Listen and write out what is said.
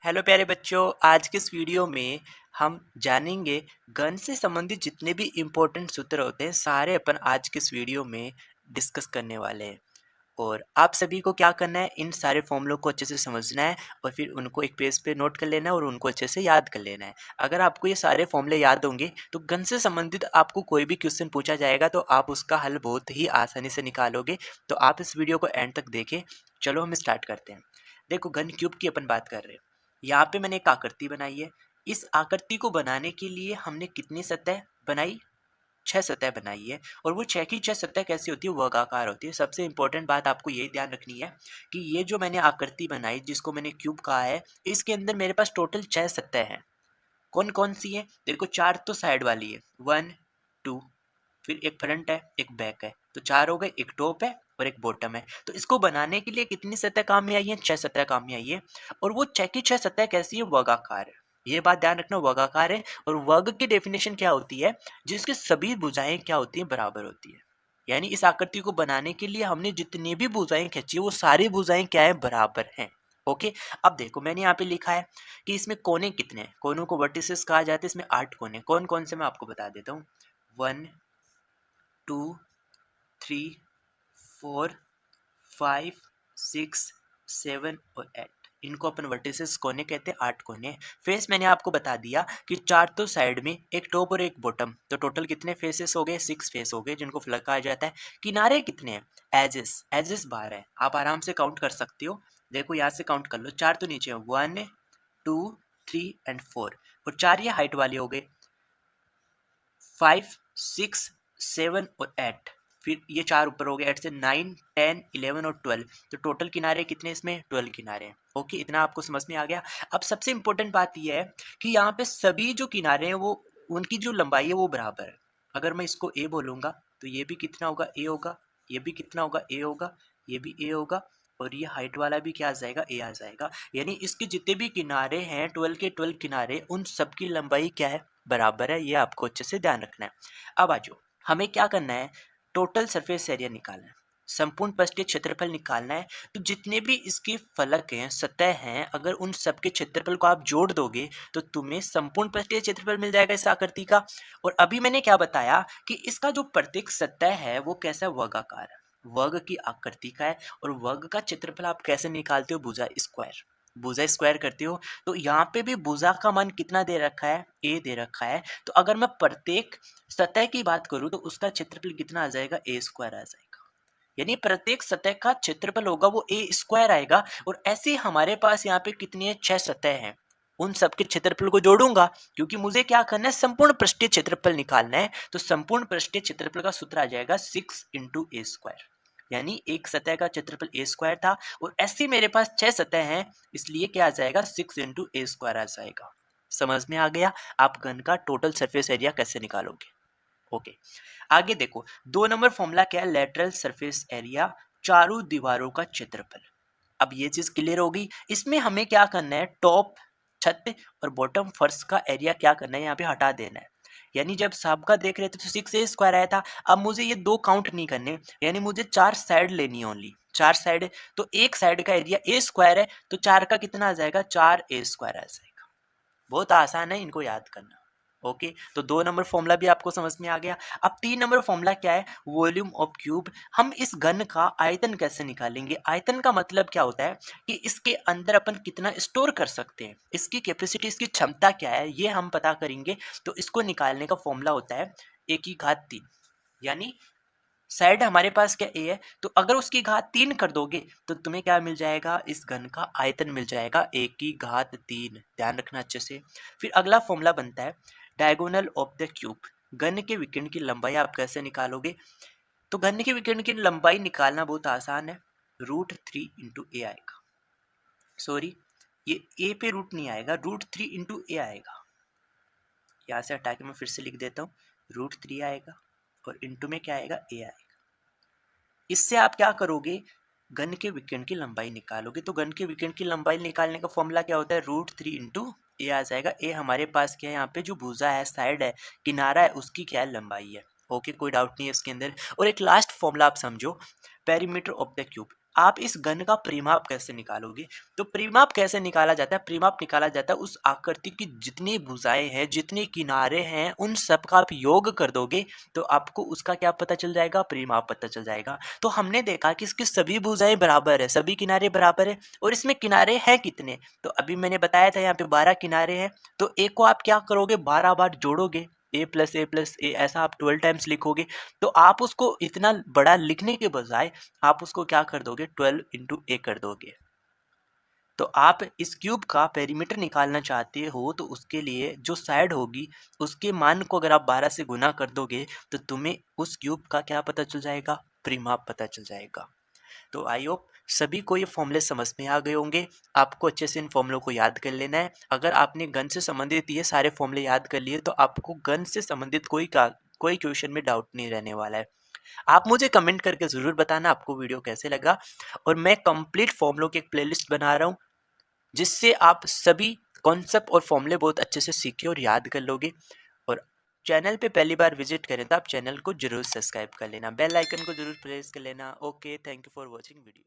Hello प्यारे बच्चों, आज के इस वीडियो में हम जानेंगे गण से संबंधित जितने भी इम्पोर्टेंट सूत्र होते हैं सारे अपन आज के इस वीडियो में डिस्कस करने वाले हैं। और आप सभी को क्या करना है, इन सारे फॉर्मूलों को अच्छे से समझना है और फिर उनको एक पेज पे नोट कर लेना है और उनको अच्छे से याद कर लेना है। अगर आपको ये सारे फॉर्मूले याद होंगे तो गण से संबंधित आपको कोई भी क्वेश्चन पूछा जाएगा तो आप उसका हल बहुत ही आसानी से निकालोगे। तो आप इस वीडियो को एंड तक देखें। चलो हम स्टार्ट करते हैं। देखो, घन क्यूब की अपन बात कर रहे हैं। यहाँ पे मैंने एक आकृति बनाई है। इस आकृति को बनाने के लिए हमने कितनी सतह बनाई? 6 सतह बनाई है। और वो 6 की 6 सतह कैसी होती है? वर्गाकार होती है। सबसे इंपॉर्टेंट बात आपको यही ध्यान रखनी है कि ये जो मैंने आकृति बनाई जिसको मैंने क्यूब कहा है, इसके अंदर मेरे पास टोटल 6 सतह हैं। कौन कौन सी है? देखो, 4 तो साइड वाली है, 1 2, फिर एक फ्रंट है, एक बैक है, तो 4 हो गए। एक टॉप है और एक बॉटम है। तो इसको बनाने के लिए कितनी सतह काम में आई है? 6 सतह काम में आई है। और वो 6 की 6 सतह कैसी है? वर्गाकार है। ये बात ध्यान रखना, वर्गाकार है। और वर्ग की डेफिनेशन क्या होती है? जिसकी सभी भुजाएं क्या होती है? बराबर होती है। यानी इस आकृति को बनाने के लिए हमने जितनी भी भुजाएं खींची वो सारी भुजाएं क्या है? बराबर हैं। ओके। अब देखो, मैंने यहाँ पे लिखा है कि इसमें कोने कितने हैं। कोनों को वर्टिसेस कहा जाता है। इसमें 8 कोने। कौन कौन से मैं आपको बता देता हूँ। 1 2 3 4 5 6 7 और 8। इनको अपन वर्टिसेस कोने कहते हैं। 8 कोने। फेस मैंने आपको बता दिया कि 4 तो साइड में, एक टॉप और एक बॉटम, तो टोटल कितने फेसेस हो गए? 6 फेस हो गए, जिनको फ्लग कहा जाता है। किनारे कितने हैं? एजेस। एजेस 12 है। आप आराम से काउंट कर सकते हो। देखो, यहाँ से काउंट कर लो। 4 तो नीचे है, 1 2 3 एंड 4। और 4 ये हाइट वाले हो गए, 5 6 7 और 8। फिर ये 4 ऊपर हो गए, 8 से 9 10 11 और 12। तो टोटल किनारे कितने इसमें? 12 किनारे हैं। ओके, इतना आपको समझ में आ गया। अब सबसे इंपॉर्टेंट बात यह है कि यहाँ पे सभी जो किनारे हैं वो, उनकी जो लंबाई है वो बराबर है। अगर मैं इसको ए बोलूँगा तो ये भी कितना होगा? ए होगा। ये भी कितना होगा? ए होगा। ये भी ए होगा। और ये हाइट वाला भी क्या आ जाएगा? ए आ जाएगा। यानी इसके जितने भी किनारे हैं, 12 के 12 किनारे, उन सबकी लंबाई क्या है? बराबर है। ये आपको अच्छे से ध्यान रखना है। अब आ जाओ, हमें क्या करना है? टोटल सरफेस एरिया निकालना है, संपूर्ण पृष्ठीय क्षेत्रफल निकालना है। तो जितने भी इसके फलक हैं, सतह हैं, अगर उन सबके क्षेत्रफल को आप जोड़ दोगे तो तुम्हें संपूर्ण पृष्ठीय क्षेत्रफल मिल जाएगा इस आकृति का। और अभी मैंने क्या बताया कि इसका जो प्रत्येक सतह है वो कैसा? वर्गाकार है, वर्ग की आकृति का है। और वर्ग का क्षेत्रफल आप कैसे निकालते हो? भुजा स्क्वायर। भुजा स्क्वायर करते हो। तो यहाँ पे भी भुजा का मान कितना दे रखा है? ए दे रखा है। तो अगर मैं प्रत्येक सतह की बात करूं तो उसका क्षेत्रफल कितना आ जाएगा? ए स्क्वायर आ जाएगा। यानी प्रत्येक सतह का क्षेत्रफल होगा वो ए स्क्वायर आएगा। और ऐसे हमारे पास यहाँ पे कितनी है? 6 सतह हैं। उन सबके क्षेत्रफल को जोड़ूंगा, क्योंकि मुझे क्या करना है? संपूर्ण पृष्ठीय क्षेत्रफल निकालना है। तो संपूर्ण पृष्ठीय क्षेत्रफल का सूत्र आ जाएगा 6 इंटू ए स्क्वायर। यानी एक सतह का क्षेत्रफल ए स्क्वायर था और ऐसी मेरे पास 6 सतह हैं, इसलिए क्या आ जाएगा? 6 इंटू ए स्क्वायर आ जाएगा। समझ में आ गया आप घन का टोटल सरफेस एरिया कैसे निकालोगे। ओके, आगे देखो, 2 नंबर फॉर्मूला क्या है? लेटरल सरफेस एरिया, चारों दीवारों का क्षेत्रफल। अब ये चीज क्लियर होगी। इसमें हमें क्या करना है? टॉप, छत और बॉटम, फर्श का एरिया क्या करना है? यहाँ पे हटा देना है। यानी जब सबका देख रहे थे तो 6 ए स्क्वायर आया था। अब मुझे ये 2 काउंट नहीं करने, यानी मुझे 4 साइड लेनी है ओनली। 4 साइड है तो एक साइड का एरिया ए स्क्वायर है, तो 4 का कितना आ जाएगा? 4 ए स्क्वायर आ जाएगा। बहुत आसान है इनको याद करना। ओके, तो 2 नंबर फॉर्मूला भी आपको समझ में आ गया। अब 3 नंबर फॉर्मूला क्या है? Volume of cube. हम इस घन का आयतन कैसे निकालेंगे? आयतन का मतलब क्या होता है कि इसके अंदर अपन कितना स्टोर कर सकते हैं, इसकी कैपेसिटी, इसकी क्षमता क्या है, ये हम पता करेंगे। तो इसको निकालने का फॉर्मूला होता है ए की घात 3। यानी साइड हमारे पास क्या ए है, तो अगर उसकी घात 3 कर दोगे तो तुम्हें क्या मिल जाएगा? इस घन का आयतन मिल जाएगा ए की घात 3। ध्यान रखना अच्छे से। फिर अगला फॉर्मूला बनता है डायगोनल ऑफ द क्यूब। घन के विकर्ण की लंबाई आप कैसे निकालोगे? तो घन के विकर्ण की लंबाई निकालना बहुत आसान है। √3 इंटू ए आएगा। सॉरी, ये ए पे रूट नहीं आएगा, √3 इंटू ए आएगा। यहाँ से हटा के मैं फिर से लिख देता हूँ, √3 आएगा और इंटू में क्या आएगा? ए आएगा। इससे आप क्या करोगे? घन के विकर्ण की लंबाई निकालोगे। तो घन के विकर्ण की लंबाई निकालने का फॉर्मूला क्या होता है? √3 इंटू ए आ जाएगा। ए हमारे पास क्या है? यहाँ पे जो भुजा है, साइड है, किनारा है, उसकी क्या है? लंबाई है। ओके, कोई डाउट नहीं है इसके अंदर। और एक लास्ट फॉर्मूला आप समझो, पेरीमीटर ऑफ द क्यूब। आप इस घन का परिमाप कैसे निकालोगे? तो परिमाप कैसे निकाला जाता है? परिमाप निकाला जाता है उस आकृति की जितनी भुजाएँ हैं, जितने किनारे हैं, उन सब का आप योग कर दोगे, तो आपको उसका क्या पता चल जाएगा? परिमाप पता चल जाएगा। तो हमने देखा कि इसकी सभी भुजाएँ बराबर है, सभी किनारे बराबर है और इसमें किनारे हैं कितने? तो अभी मैंने बताया था यहाँ पे 12 किनारे हैं, तो एक को आप क्या करोगे? 12 बार जोड़ोगे, a + a ऐसा आप 12 टाइम्स लिखोगे। तो आप उसको इतना बड़ा लिखने के बजाय आप उसको क्या कर दोगे? 12 इंटू a कर दोगे। तो आप इस क्यूब का पेरीमीटर निकालना चाहते हो तो उसके लिए जो साइड होगी उसके मान को अगर आप 12 से गुना कर दोगे तो तुम्हें उस क्यूब का क्या पता चल जाएगा? परिमाप पता चल जाएगा। तो आई होप सभी को ये फॉर्मूले समझ में आ गए होंगे। आपको अच्छे से इन फॉर्मूलों को याद कर लेना है। अगर आपने गन से संबंधित ये सारे फॉर्मूले याद कर लिए तो आपको गन से संबंधित कोई क्वेश्चन में डाउट नहीं रहने वाला है। आप मुझे कमेंट करके ज़रूर बताना आपको वीडियो कैसे लगा और मैं कंप्लीट फॉर्मूलों की एक प्लेलिस्ट बना रहा हूँ जिससे आप सभी कॉन्सेप्ट और फॉर्मूले बहुत अच्छे से सीखे और याद कर लोगे। और चैनल पे पहली बार विजिट करें तो आप चैनल को जरूर सब्सक्राइब कर लेना, बेल आइकन को जरूर प्रेस कर लेना। Okay, thank you for watching video.